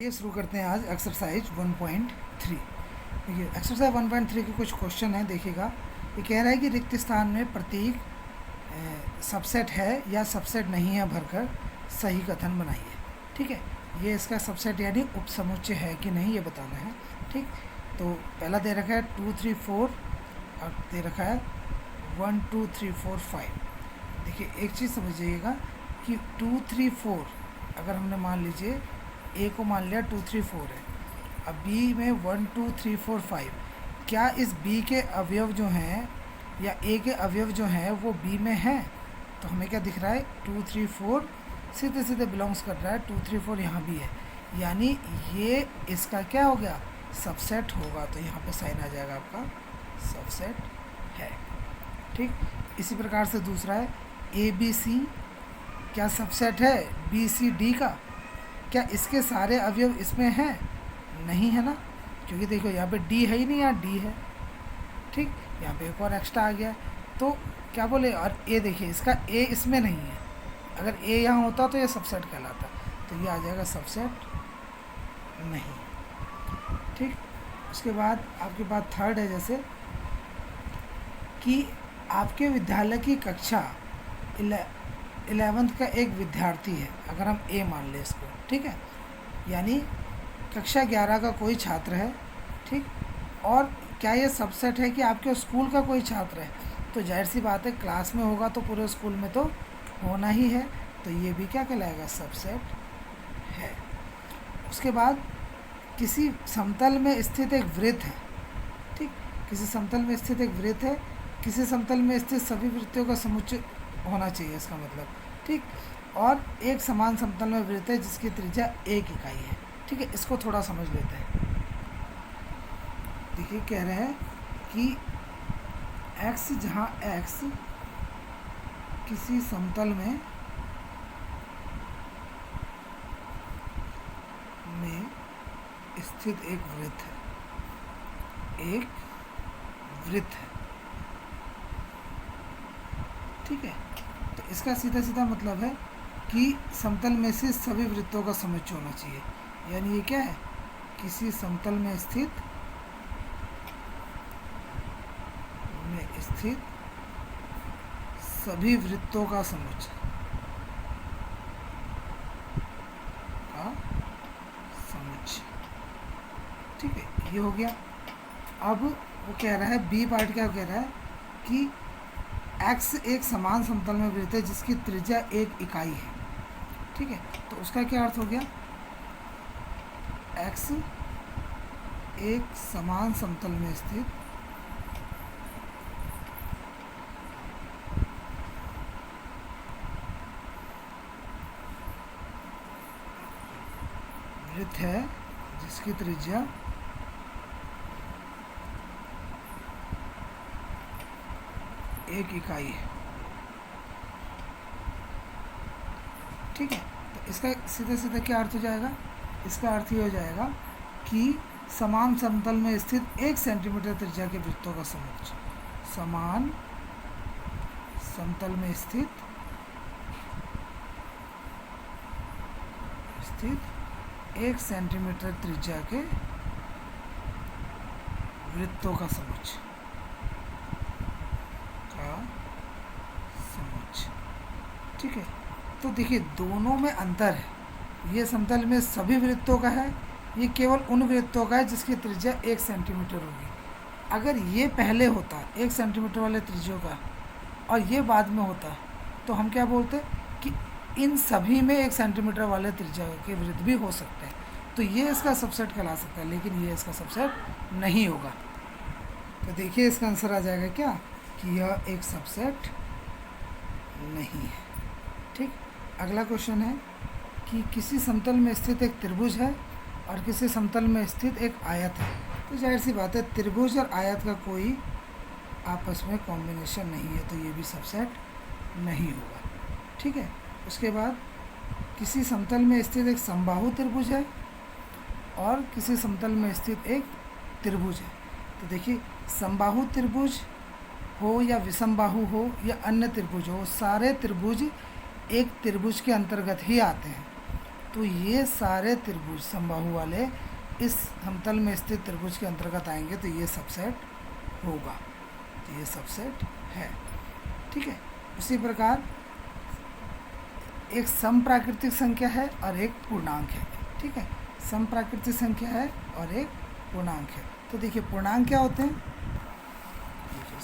ये शुरू करते हैं आज एक्सरसाइज 1.3। देखिए एक्सरसाइज 1.3 के कुछ क्वेश्चन है, देखिएगा। ये कह रहा है कि रिक्त स्थान में प्रतीक सबसेट है या सबसेट नहीं है भरकर सही कथन बनाइए। ठीक है, ये इसका सबसेट यानी उपसमुच्चय है कि नहीं ये बताना है। ठीक, तो पहला दे रखा है 2 3 4 और दे रखा है 1 2 3 4 5। देखिए एक चीज़ समझिएगा कि 2 3 4 अगर हमने मान लीजिए ए को मान लिया 2 3 4 है, अब बी में 1 2 3 4 5, क्या इस बी के अवयव जो हैं या ए के अवयव जो हैं वो बी में हैं? तो हमें क्या दिख रहा है 2 3 4 सीधे सीधे बिलोंग्स कर रहा है, 2 3 4 यहाँ भी है, यानी ये इसका क्या हो गया सबसेट होगा। तो यहाँ पे साइन आ जाएगा आपका सबसेट है। ठीक, इसी प्रकार से दूसरा है ए बी सी, क्या सबसेट है बी सी डी का? क्या इसके सारे अवयव इसमें हैं? नहीं है ना, क्योंकि देखो यहाँ पे डी है ही नहीं, यहाँ डी है। ठीक, यहाँ पे एक और एक्स्ट्रा आ गया, तो क्या बोले, और ए देखिए इसका ए इसमें नहीं है, अगर ए यहाँ होता तो ये सबसेट कहलाता, तो ये आ जाएगा सबसेट नहीं। ठीक, उसके बाद आपके पास थर्ड है, जैसे कि आपके विद्यालय की कक्षा 11th का एक विद्यार्थी है, अगर हम ए मान लें इसको। ठीक है, यानी कक्षा 11 का कोई छात्र है। ठीक, और क्या ये सबसेट है कि आपके स्कूल का कोई छात्र है? तो जाहिर सी बात है क्लास में होगा तो पूरे स्कूल में तो होना ही है, तो ये भी क्या कहलाएगा सबसेट है। उसके बाद किसी समतल में स्थित एक वृत्त है। ठीक, किसी समतल में स्थित एक वृत्त है, किसी समतल में स्थित सभी वृत्तों का समुच्चय होना चाहिए इसका मतलब। ठीक, और एक समान समतल में वृत्त है जिसकी त्रिज्या 1 इकाई है। ठीक है, इसको थोड़ा समझ लेते हैं। देखिए कह रहे हैं कि x, जहाँ x किसी समतल में स्थित एक वृत्त है, एक वृत्त है। ठीक है, तो इसका सीधा सीधा मतलब है कि समतल में से सभी वृत्तों का समुच्चय होना चाहिए, यानी ये क्या है किसी समतल में स्थित सभी वृत्तों का समुच्चय ठीक है, ये हो गया। अब वो कह रहा है बी पार्ट क्या कह रहा है कि x एक समान समतल में वृत्त है जिसकी त्रिज्या 1 इकाई है। ठीक है, तो उसका क्या अर्थ हो गया, x एक समान समतल में स्थित वृत्त है जिसकी त्रिज्या 1 इकाई है। ठीक है, तो इसका सीधा सीधा क्या अर्थ हो जाएगा, इसका अर्थ ये हो जाएगा कि समान समतल में स्थित 1 सेंटीमीटर त्रिज्या के वृत्तों का समुच्चय, समान समतल में स्थित 1 सेंटीमीटर त्रिज्या के वृत्तों का समुच्चय ठीक है, तो देखिए दोनों में अंतर है। ये समतल में सभी वृत्तों का है, ये केवल उन वृत्तों का है जिसकी त्रिज्या 1 सेंटीमीटर होगी। अगर ये पहले होता 1 सेंटीमीटर वाले त्रिज्यों का और ये बाद में होता तो हम क्या बोलते कि इन सभी में 1 सेंटीमीटर वाले त्रिज्या के वृत्त भी हो सकते हैं, तो ये इसका सबसेट कहला सकता है, लेकिन ये इसका सबसेट नहीं होगा। तो देखिए इसका आंसर आ जाएगा क्या कि यह एक सबसेट नहीं है। ठीक, अगला क्वेश्चन है कि किसी समतल में स्थित एक त्रिभुज है और किसी समतल में स्थित एक आयत है। तो जाहिर सी बात है त्रिभुज और आयत का कोई आपस में कॉम्बिनेशन नहीं है, तो ये भी सबसेट नहीं होगा। ठीक है, उसके बाद किसी समतल में स्थित एक समबाहु त्रिभुज है और किसी समतल में स्थित एक त्रिभुज है। तो देखिए समबाहु त्रिभुज हो या विषमबाहु हो या अन्य त्रिभुज हो, सारे त्रिभुज एक त्रिभुज के अंतर्गत ही आते हैं। तो ये सारे त्रिभुज समबाहु वाले इस समतल में स्थित त्रिभुज के अंतर्गत आएंगे, तो ये सबसेट होगा, तो ये सबसेट है। ठीक है। उसी प्रकार एक समप्राकृतिक संख्या है और एक पूर्णांक है। ठीक है, समप्राकृतिक संख्या है और एक पूर्णांक है। तो देखिए पूर्णांक क्या होते हैं।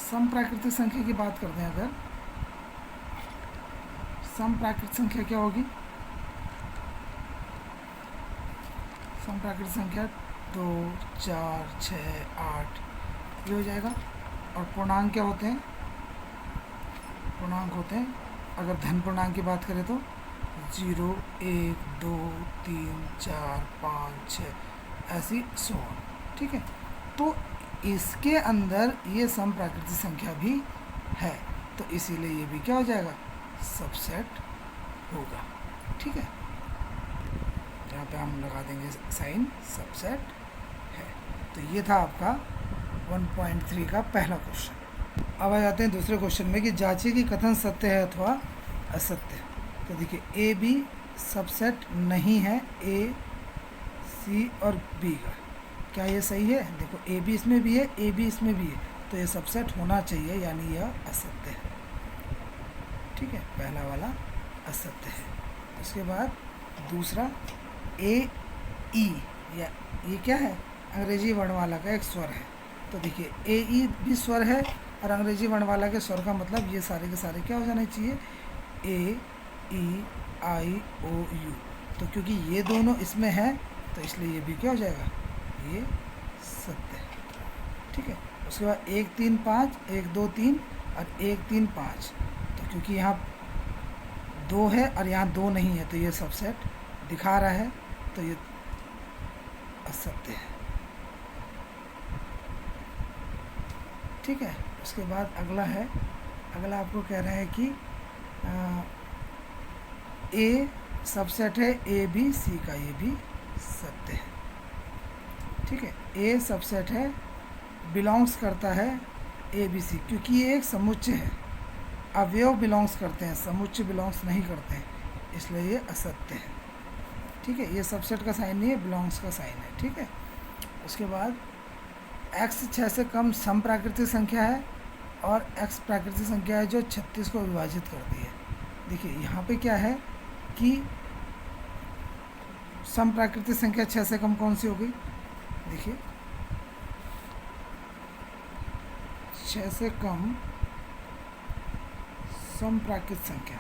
समप्राकृतिक संख्या की बात करते हैं, अगर समप्राकृतिक संख्या क्या होगी, समप्राकृतिक संख्या 2, 4, 6, 8 ये हो जाएगा। और पूर्णांक क्या होते हैं, पूर्णांक होते हैं अगर धन पूर्णांक की बात करें तो 0, 1, 2, 3, 4, 5, 6 ऐसी 100। ठीक है, तो इसके अंदर ये समप्राकृतिक संख्या भी है, तो इसीलिए ये भी क्या हो जाएगा, सबसेट होगा। ठीक है, यहाँ पे हम लगा देंगे साइन, सबसेट है। तो ये था आपका 1.3 का पहला क्वेश्चन। अब आ जाते हैं दूसरे क्वेश्चन में कि जांचिए कि कथन सत्य है अथवा असत्य। तो देखिए ए बी सबसेट नहीं है ए सी और बी का, क्या ये सही है। देखो ए बी इसमें भी है, ए बी इसमें भी है, तो ये सबसेट होना चाहिए, यानी यह असत्य है। ठीक है, पहला वाला असत्य है। उसके बाद दूसरा ए ई, या ये क्या है, अंग्रेजी वर्णमाला का एक स्वर है। तो देखिए ए ई भी स्वर है और अंग्रेजी वर्णमाला के स्वर का मतलब ये सारे के सारे क्या हो जाने चाहिए, ए ई आई ओ यू। तो क्योंकि ये दोनों इसमें है तो इसलिए ये भी क्या हो जाएगा, ये सत्य है। ठीक है, उसके बाद 1 3 5, 1 2 3 और 1 3 5। तो क्योंकि यहाँ 2 है और यहाँ 2 नहीं है, तो ये सबसेट दिखा रहा है, तो ये असत्य है। ठीक है, उसके बाद अगला है, अगला आपको कह रहा है कि ए सबसेट है ए बी सी का, ये भी सत्य है। ठीक है, ए सबसेट है, बिलोंग्स करता है ए बी सी, क्योंकि ये एक समुच्चय है, अवयव बिलोंग्स करते हैं, समुच्चय बिलोंग्स नहीं करते हैं, इसलिए ये असत्य है। ठीक है, ये सबसेट का साइन नहीं है, बिलोंग्स का साइन है। ठीक है, उसके बाद x 6 से कम समप्राकृतिक संख्या है और x प्राकृतिक संख्या है जो 36 को विभाजित करती है। देखिए यहाँ पे क्या है कि समप्राकृतिक संख्या 6 से कम कौन सी होगी, देखिए 6 से कम समप्राकृतिक संख्या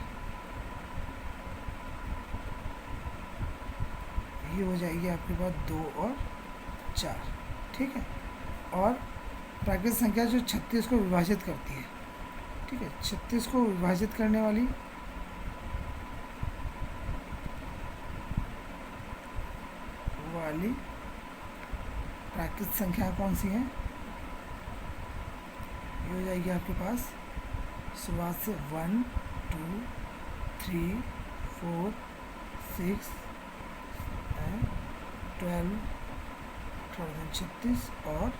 ये हो जाएगी आपके पास 2 और 4। ठीक है, और प्राकृतिक संख्या जो 36 को विभाजित करती है। ठीक है, 36 को विभाजित करने वाली प्राकृतिक संख्या कौन सी है, ये हो जाएगी आपके पास शुरुआत से 1 2 3 4 6 12 36 और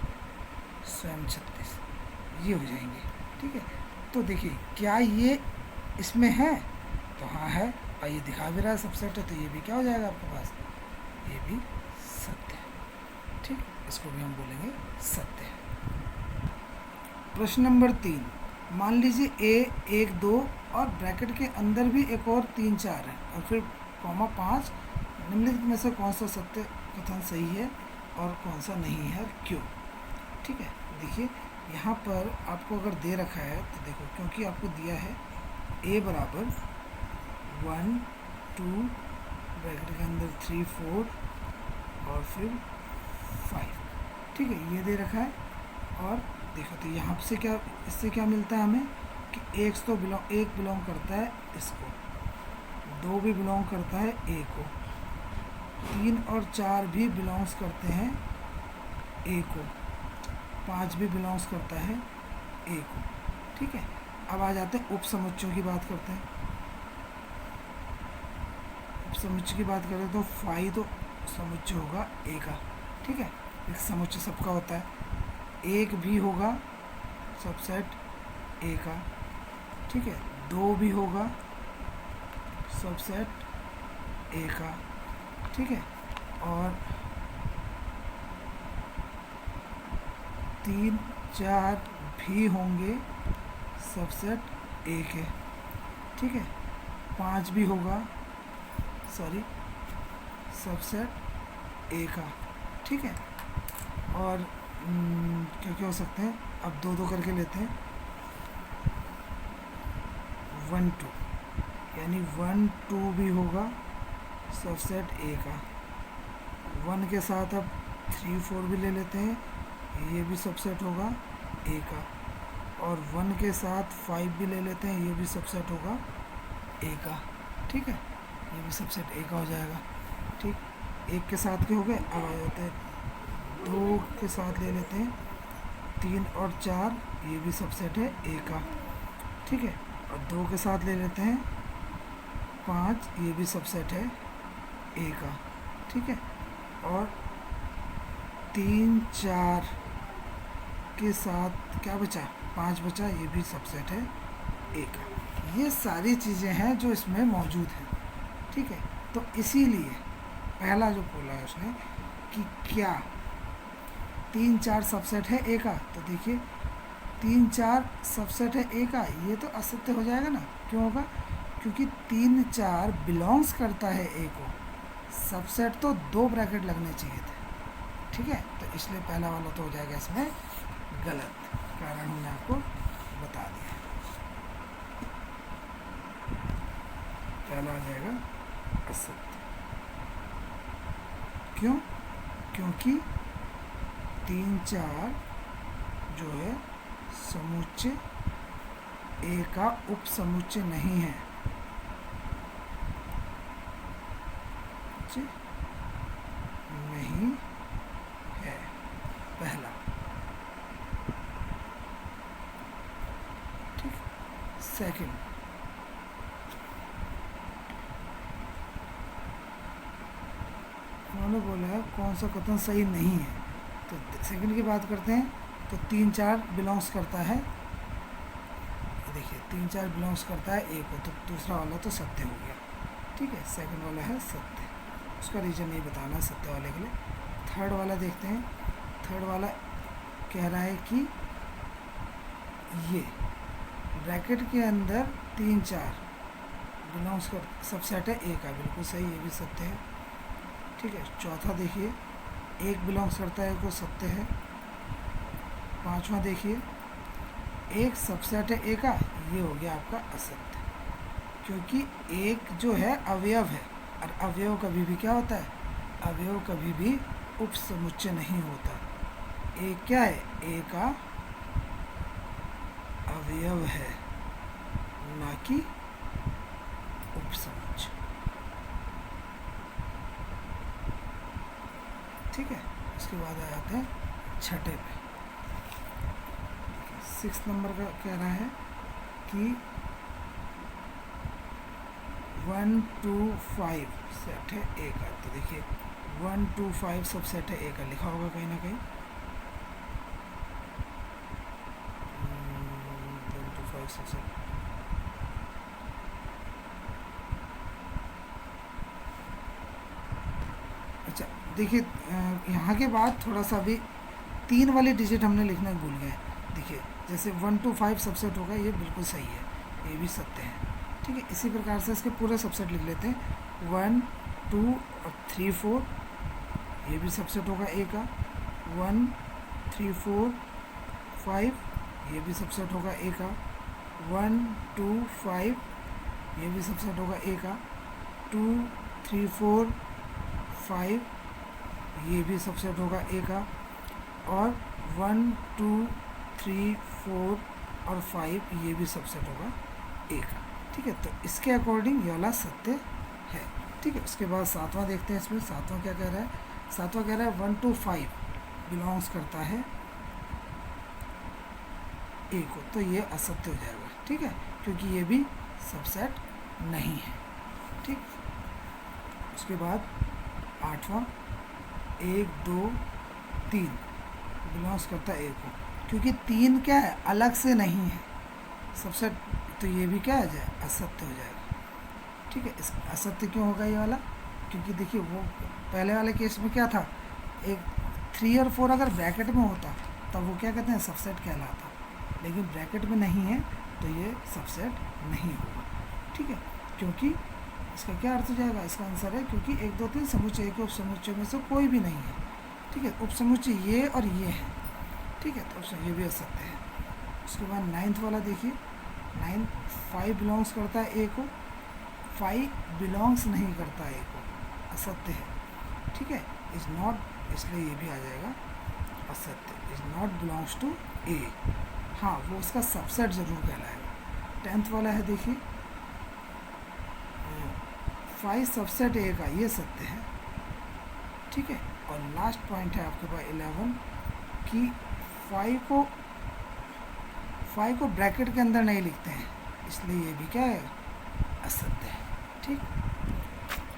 स्वयं 36 ये हो जाएंगे। ठीक है, तो देखिए क्या ये इसमें है, तो हाँ है, और ये दिखा भी रहा है सबसेट है, तो ये भी क्या हो जाएगा आपके पास, ये भी सत्य है। ठीक, इसको भी हम बोलेंगे सत्य है। प्रश्न नंबर 3, मान लीजिए ए 1 2 और ब्रैकेट के अंदर भी एक और 3 4 है और फिर कॉमा 5, निम्नलिखित में से कौन सा सत्य कथन सही है और कौन सा नहीं है, क्यों। ठीक है, देखिए यहाँ पर आपको अगर दे रखा है तो देखो, क्योंकि आपको दिया है a बराबर 1 2 ब्रैकेट के अंदर 3 4 और फिर 5। ठीक है, ये दे रखा है, और देखो तो यहाँ से क्या, इससे क्या मिलता है हमें कि एक बिलोंग करता है इसको, 2 भी बिलोंग करता है ए को, 3 और 4 भी बिलोंग्स करते हैं ए को, 5 भी बिलोंग्स करता है ए को। ठीक है, अब आ जाते हैं उपसमुच्चयों की बात करते हैं। उपसमुच्चय की बात करें तो 5 तो समुच्चय होगा ए का। ठीक है, एक समुच्चय सबका होता है, एक भी होगा सबसेट ए का। ठीक है, 2 भी होगा सबसेट ए का, ठीक है, और 3 4 भी होंगे सबसेट ए के, ठीक है, 5 भी होगा, सॉरी, सबसेट ए का, ठीक है। और क्या क्या हो सकते हैं, अब दो दो करके लेते हैं। 1 2, यानी 1 2 भी होगा सबसेट ए का। 1 के साथ अब 3 4 भी ले लेते हैं, ये भी सबसेट होगा ए का। और 1 के साथ 5 भी ले लेते हैं, ये भी सबसेट होगा ए का, ठीक है, ये भी सबसेट ए का हो जाएगा, ठीक। एक के साथ के हो गए, अब आ जाते हैं 2 के साथ ले लेते हैं, 3 और 4, ये भी सबसेट है ए का, ठीक है। और 2 के साथ ले लेते हैं 5, ये भी सबसेट है ए का, ठीक है। और 3 4 के साथ क्या बचा, 5 बचा, ये भी सबसेट है ए का। ये सारी चीज़ें हैं जो इसमें मौजूद हैं, ठीक है। तो इसीलिए पहला जो बोला है उसने कि क्या 3 4 सबसेट है ए का, तो देखिए 3 4 सबसेट है ए का, ये तो असत्य हो जाएगा ना। क्यों होगा, क्योंकि 3 4 बिलोंग्स करता है ए को, सबसेट तो 2 ब्रैकेट लगने चाहिए थे, ठीक है। तो इसलिए पहला वाला तो हो जाएगा इसमें गलत, कारण हमने आपको बता दिया, पहला आ जाएगा असत्य। क्यों, क्योंकि 3 4 जो है समुच्चय ए का उप समुच्चय नहीं है, नहीं है, पहला, ठीक। सेकंड, उन्होंने बोला है कौन सा कथन सही नहीं है, तो सेकंड की बात करते हैं। तो 3 4 बिलोंग्स करता है, देखिए 3 4 बिलोंग्स करता है ए को, तो दूसरा वाला तो सत्य हो गया, ठीक है। सेकंड वाला है सत्य, उसका रीज़न नहीं बताना सत्य वाले के लिए। थर्ड वाला देखते हैं। थर्ड वाला कह रहा है कि ये ब्रैकेट के अंदर 3 4 बिलोंग्स कर सबसेट है ए का, बिल्कुल सही, ये भी सत्य है, ठीक है। चौथा देखिए, एक बिलोंग्स करता है को, सत्य है। पांचवा देखिए, एक सबसेट है ए का, ये हो गया आपका असत्य, क्योंकि एक जो है अवयव है, और अवयव कभी भी क्या होता है, अवयव कभी भी उप समुच्चय नहीं होता। एक क्या है, ए का अवयव है, ना कि उप समुच्चय, ठीक है। उसके बाद आ जाते हैं छठे पे। 6 नंबर का कह रहा है कि 1 2 5 सेट है ए का, तो देखिए 1 2 5 सब सेट है ए का, लिखा होगा कहीं ना कहीं। 1 2 5 सब सेट, अच्छा देखिए, यहाँ के बाद थोड़ा सा भी 3 वाली डिजिट हमने लिखना भूल गए। देखिए जैसे 1 2 5 सबसेट होगा, ये बिल्कुल सही है, ये भी सत्य है, ठीक है। इसी प्रकार से इसके पूरे सबसेट लिख लेते हैं। 1 2 और 3 4, ये भी सबसेट होगा ए का। 1 3 4 5, ये भी सबसेट होगा ए का। 1 2 5, ये भी सबसेट होगा ए का। 2 3 4 5, ये भी सबसेट होगा ए का। और 1 2 3 4 और 5, ये भी सबसेट होगा ए का, ठीक है। तो इसके अकॉर्डिंग ये वाला सत्य है, ठीक है। उसके बाद सातवां देखते हैं। इसमें सातवां क्या कह रहा है, सातवां कह रहा है 1 2 5 बिलोंग्स करता है ए को, तो ये असत्य हो जाएगा, ठीक है, क्योंकि ये भी सबसेट नहीं है, ठीक। उसके बाद आठवां 1 2 3 बिलोंग्स करता है ए को, क्योंकि 3 क्या है, अलग से नहीं है सबसेट, तो ये भी क्या आ जाए, असत्य हो जाएगा, ठीक है। इस असत्य क्यों होगा ये वाला, क्योंकि देखिए वो पहले वाले केस में क्या था, एक 3 और 4 अगर ब्रैकेट में होता तब वो क्या कहते हैं, सबसेट कहलाता, लेकिन ब्रैकेट में नहीं है तो ये सबसेट नहीं होगा। ठीक है, क्योंकि इसका क्या अर्थ हो जाएगा, इसका आंसर है क्योंकि 1 2 3 समुच्चय के उप समुच्चय में से कोई भी नहीं है। ठीक है, उप समुच्चय ये और ये है। ठीक है, तो ये भी असत्य है। उसके बाद 9th वाला देखिए, 9 5 बिलोंग्स करता है ए को, 5 बिलोंग्स नहीं करता ए को, असत्य है। ठीक है, इज नॉट, इसलिए ये भी आ जाएगा असत्य, इज नॉट बिलोंग्स टू ए। हाँ, वो उसका सबसेट ज़रूर कहलाएगा। 10th वाला है देखिए, 5 सबसेट ए का, ये सत्य है। ठीक है, और लास्ट पॉइंट है आपके पास 11 कि 5 को ब्रैकेट के अंदर नहीं लिखते हैं, इसलिए ये भी क्या है, असत्य है। ठीक,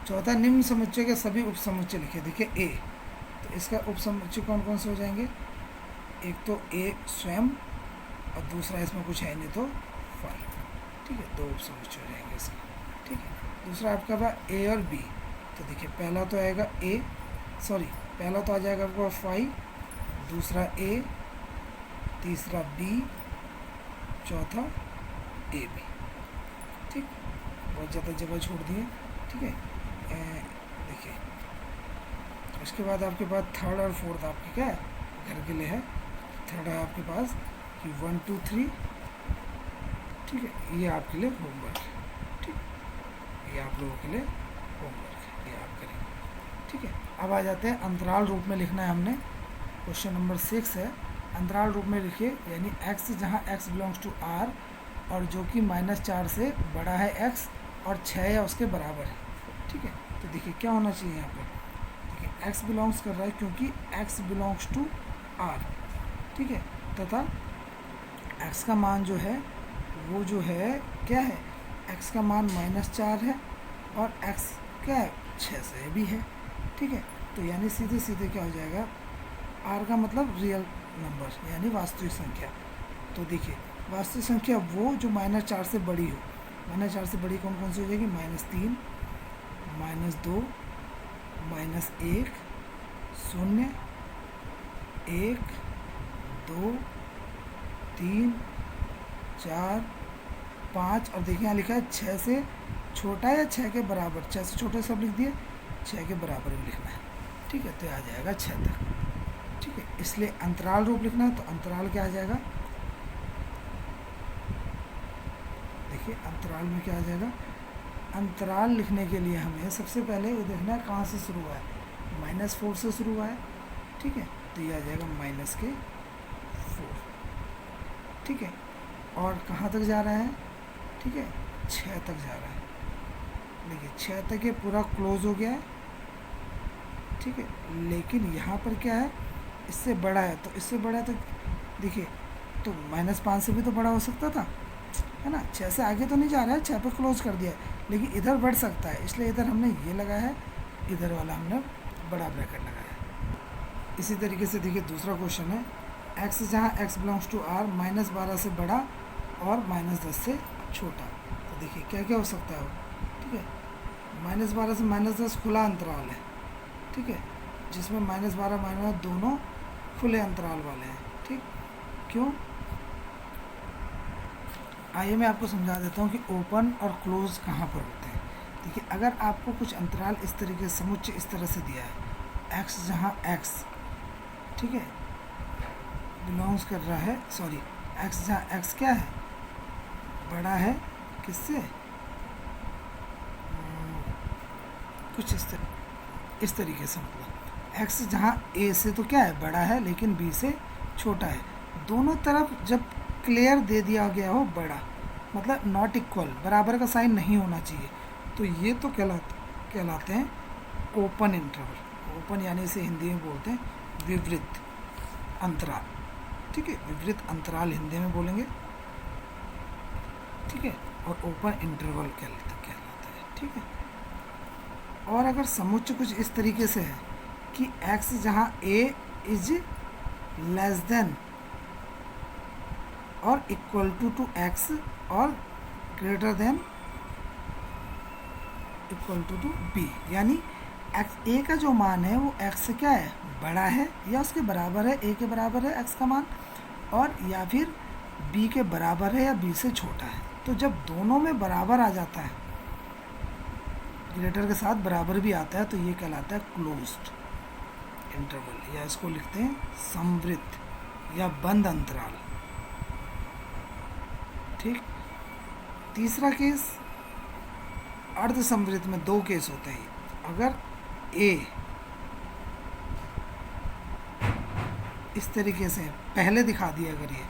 चौथा, निम्न समुच्चय के सभी उप समुच्चय लिखे। देखिए ए, तो इसका उप समुच्चय कौन कौन से हो जाएंगे, एक तो ए स्वयं और दूसरा इसमें कुछ है नहीं तो 5। ठीक है, 2 उप समुच्चय हो जाएंगे इसके। ठीक है, दूसरा आपका पास ए और बी, तो देखिए पहला तो आएगा पहला तो आ जाएगा आपका 5, दूसरा ए, तीसरा बी, चौथा ए बी। ठीक, बहुत ज़्यादा जगह छोड़ दिए। ठीक है, देखिए उसके बाद आपके पास 3rd और 4th आपके क्या है, घर के लिए है। 3rd है आपके पास कि 1 2 3। ठीक है, ये आपके लिए होमवर्क है। ठीक, ये आप लोगों के लिए होमवर्क है, ये आप करेंगे। ठीक है, अब आ जाते हैं अंतराल रूप में लिखना है हमने। क्वेश्चन नंबर 6 है, अंतराल रूप में लिखिए, यानी x जहाँ x बिलोंग्स टू r और जो कि -4 से बड़ा है x और 6 या उसके बराबर है। ठीक है, तो देखिए क्या होना चाहिए यहाँ पे, देखिए x बिलोंग्स कर रहा है क्योंकि x बिलोंग्स टू r। ठीक है, तथा x का मान जो है वो जो है क्या है, x का मान -4 है और x क्या है, 6 से भी है। ठीक है, तो यानी सीधे सीधे क्या हो जाएगा, r का मतलब रियल नंबर यानी वास्तविक संख्या। तो देखिए वास्तविक संख्या वो जो -4 से बड़ी हो, -4 से बड़ी कौन कौन सी हो जाएगी, -3, -2, -1, 0, 1, 2, 3, 4, 5 और देखिए यहाँ लिखा है 6 से छोटा या 6 के बराबर, 6 से छोटे सब लिख दिए, 6 के बराबर भी लिखना है। ठीक है, तो आ जाएगा 6 तक। ठीक है, इसलिए अंतराल रूप लिखना है तो अंतराल क्या आ जाएगा, देखिए अंतराल में क्या आ जाएगा, अंतराल लिखने के लिए हमें सबसे पहले वो देखना है कहाँ से शुरू हुआ है, -4 से शुरू हुआ है। ठीक है, तो ये आ जाएगा -4। ठीक है, और कहाँ तक जा रहा है, ठीक है 6 तक जा रहा है। देखिए 6 तक ये पूरा क्लोज हो गया है। ठीक है, लेकिन यहाँ पर क्या है, इससे बड़ा है, तो इससे बड़ा है तो देखिए तो -5 से भी तो बड़ा हो सकता था, है ना। 6 से आगे तो नहीं जा रहा है, 6 पे क्लोज कर दिया है, लेकिन इधर बढ़ सकता है, इसलिए इधर हमने ये लगाया है, इधर वाला हमने बड़ा ब्रैकेट लगाया है। इसी तरीके से देखिए दूसरा क्वेश्चन है, x जहाँ x बिलोंग्स टू r -12 से बड़ा और -10 से छोटा। तो देखिए क्या क्या हो सकता है वो। ठीक है, -12 से -10 खुला अंतराल है। ठीक है, जिसमें -12 -10 दोनों खुले अंतराल वाले हैं। ठीक, क्यों, आइए मैं आपको समझा देता हूँ कि ओपन और क्लोज कहाँ पर होते हैं। देखिए अगर आपको कुछ अंतराल इस तरीके से समुच्चय इस तरह से दिया है, x जहाँ x, ठीक है, बिलोंग्स कर रहा है, x जहाँ x क्या है, बड़ा है किससे, कुछ इस तरीके से, मतलब x जहाँ a से तो क्या है, बड़ा है, लेकिन b से छोटा है। दोनों तरफ जब क्लियर दे दिया गया हो बड़ा, मतलब नॉट इक्वल, बराबर का साइन नहीं होना चाहिए, तो ये तो कहलाते हैं ओपन इंटरवल। ओपन यानी इसे हिंदी में बोलते हैं विवृत अंतराल। ठीक है, विवृत अंतराल हिंदी में बोलेंगे। ठीक है, और ओपन इंटरवल कहलाता है। ठीक है, और अगर समुच्चय कुछ इस तरीके से है कि x जहाँ a इज लेस देन और इक्वल टू x और greater than equal to b, यानी एक्स ए का जो मान है वो एक्स से क्या है, बड़ा है या उसके बराबर है, ए के बराबर है एक्स का मान, और या फिर बी के बराबर है या बी से छोटा है। तो जब दोनों में बराबर आ जाता है, ग्रेटर के साथ बराबर भी आता है, तो ये कहलाता है क्लोज्ड इंटरवल, या इसको लिखते हैं समवृत्त या बंद अंतराल। ठीक। तीसरा केस, अर्ध समवृत्त में दो केस होते हैं। अगर ए इस तरीके से पहले दिखा दिया, अगर ये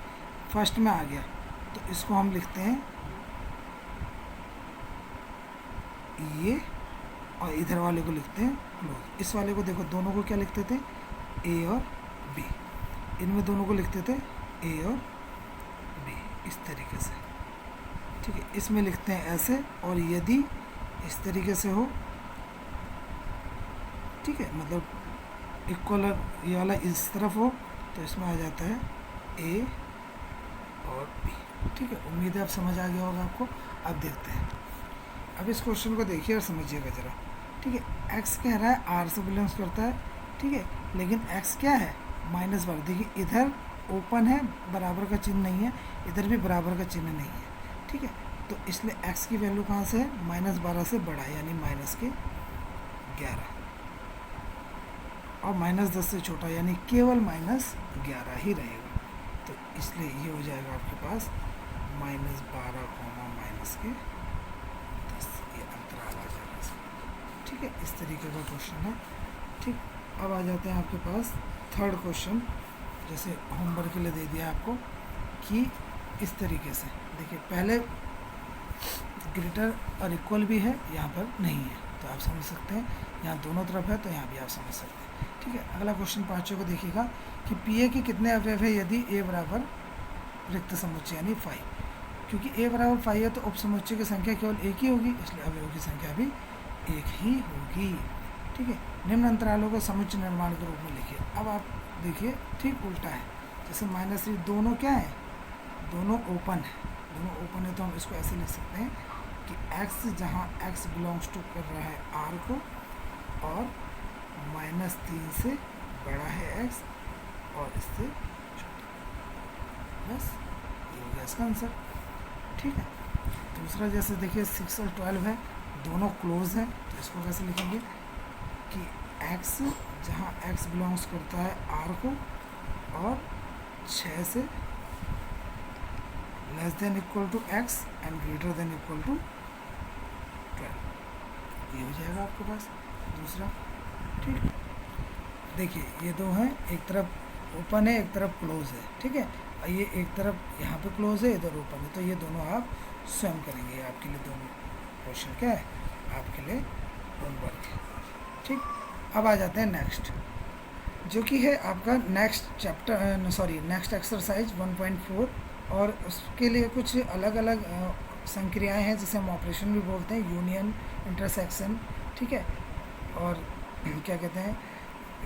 फर्स्ट में आ गया, तो इसको हम लिखते हैं ये, और इधर वाले को लिखते हैं क्लोज। इस वाले को देखो, दोनों को क्या लिखते थे, ए और बी। इनमें दोनों को लिखते थे ए और बी, इस तरीके से। ठीक है, इसमें लिखते हैं ऐसे, और यदि इस तरीके से हो, ठीक है, मतलब इक्वल ये वाला इस तरफ हो, तो इसमें आ जाता है ए और बी। ठीक है, उम्मीद है अब समझ आ गया होगा आपको। अब देखते हैं, अब इस क्वेश्चन को देखिए और समझिएगा ज़रा। ठीक है, एक्स कह रहा है आर से बिलोंग्स करता है, ठीक है, लेकिन एक्स क्या है, -12। देखिए इधर ओपन है, बराबर का चिन्ह नहीं है, इधर भी बराबर का चिन्ह नहीं है। ठीक है, तो इसलिए एक्स की वैल्यू कहाँ से है, -12 से बड़ा है, यानी -11, और -10 से छोटा, यानी केवल -11 ही रहेगा। तो इसलिए ये हो जाएगा आपके पास -12, -10, ये अंतराल आ जाएगा इसमें। ठीक है, इस तरीके का क्वेश्चन है। ठीक, अब आ जाते हैं आपके पास थर्ड क्वेश्चन, जैसे होमवर्क के लिए दे दिया आपको कि इस तरीके से देखिए, पहले ग्रेटर और इक्वल भी है, यहाँ पर नहीं है, तो आप समझ सकते हैं। यहाँ दोनों तरफ है, तो यहाँ भी आप समझ सकते हैं। ठीक है, अगला क्वेश्चन 5 को देखिएगा कि पी ए के कितने अवयव है यदि ए बराबर रिक्त समुच्चय यानी 5। क्योंकि ए बराबर 5 है, तो उप समुच्चय की संख्या केवल एक ही होगी, इसलिए अवयव की संख्या भी एक ही होगी। ठीक है, निम्न अंतरालों को समुच्चय निर्माण के रूप में लिखिए। अब आप देखिए, ठीक उल्टा है, जैसे -3 दोनों क्या है, दोनों ओपन है, दोनों ओपन है, तो हम इसको ऐसे लिख सकते हैं कि x जहाँ x बिलोंग्स टू कर रहा है r को, और -3 से बड़ा है x और इससे छोटा, बस ये हो गया इसका आंसर। ठीक है, दूसरा जैसे देखिए 6 और 12 है, दोनों क्लोज हैं, तो इसको कैसे लिखेंगे कि x जहाँ x बिलोंग्स करता है r को, और 6 से less than equal to x and greater than equal to 12, ये हो जाएगा आपके पास दूसरा। ठीक, देखिए ये दो हैं, एक तरफ ओपन है, एक तरफ क्लोज है। ठीक है, और ये एक तरफ यहाँ पे क्लोज है, इधर ओपन है, तो ये दोनों आप स्वयं करेंगे। ये आपके लिए दोनों क्वेश्चन क्या है, आपके लिए होमवर्क है। ठीक, अब आ जाते हैं नेक्स्ट, जो कि है आपका नेक्स्ट चैप्टर, नेक्स्ट एक्सरसाइज 1.4, और उसके लिए कुछ अलग अलग संक्रियाएं हैं, जिसे हम ऑपरेशन भी बोलते हैं, यूनियन, इंटरसेक्शन, ठीक है, और क्या कहते हैं,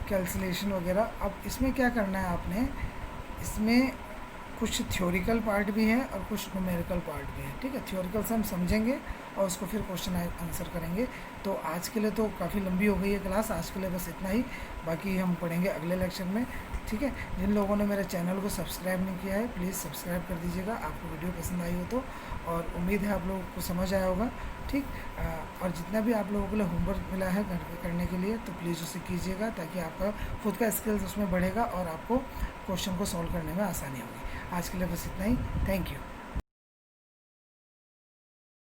कैंसलेशन वगैरह। अब इसमें क्या करना है आपने, इसमें कुछ थ्योरिकल पार्ट भी है और कुछ न्यूमेरिकल पार्ट भी है। ठीक है, थ्योरिकल से हम समझेंगे और उसको फिर क्वेश्चन आंसर करेंगे। तो आज के लिए तो काफ़ी लंबी हो गई है क्लास, आज के लिए बस इतना ही, बाकी हम पढ़ेंगे अगले लेक्चर में। ठीक है, जिन लोगों ने मेरे चैनल को सब्सक्राइब नहीं किया है, प्लीज़ सब्सक्राइब कर दीजिएगा, आपको वीडियो पसंद आई हो तो, और उम्मीद है आप लोगों को समझ आया होगा। ठीक, और जितना भी आप लोगों के लिए होमवर्क मिला है घर पे करने के लिए, तो प्लीज़ उसे कीजिएगा, ताकि आपका खुद का स्किल्स उसमें बढ़ेगा और आपको क्वेश्चन को सॉल्व करने में आसानी होगी। आज के लिए बस इतना ही, थैंक यू।